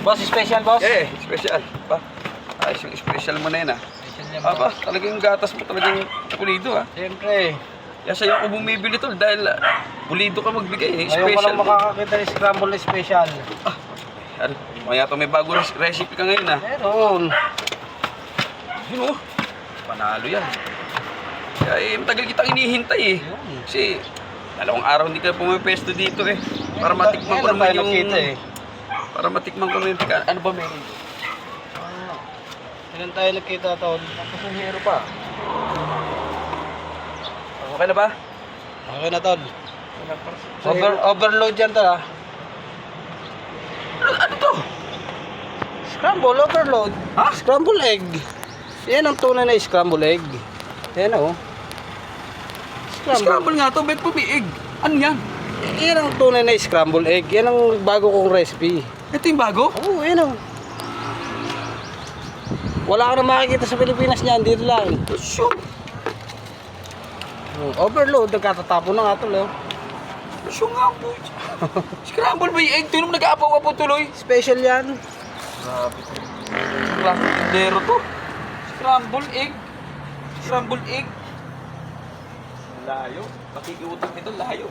Boss, special boss? Special. Pa. Ayos yung special mo na yun Special niya Aba, talagang gatas mo talagang pulido Siyempre. Kaya sa'yo ako bumibili tol dahil pulido ka magbigay Ngayon ko Special lang makakakita ng scramble na special. Ano, maya to may bagong recipe ka ngayon Meron. Yun panalo yan. Kaya matagal kitang inihintay Kasi dalawang araw hindi ka pumapesto dito Para matikman ko naman yung... Para matikman ko naman yung... Ano ba meron? Ilan tayo nagkita tol? Pasahero pa. Okay na ba? Okay na tol. Overload yan tol Ano to? Scramble, overload. Scramble egg. Yan ang tunay na scramble egg. Yan Scramble nga to, bet po biig. Ano yan? Yan ang tunay na scramble egg. Yan ang bago kong recipe. Ito yung bago? Oo, yan Wala ka na makikita sa Pilipinas niyan, dito lang. Sure. Overload, nagkatatapon na nga tol Sure nga po. Scramble ba yung egg? Ito nung nag-aapaw-apaw tuloy. Special yan. Grabe to. Klaseng tindero to. Scramble egg. Scramble egg. Layo. Pakikiutang nito, layo.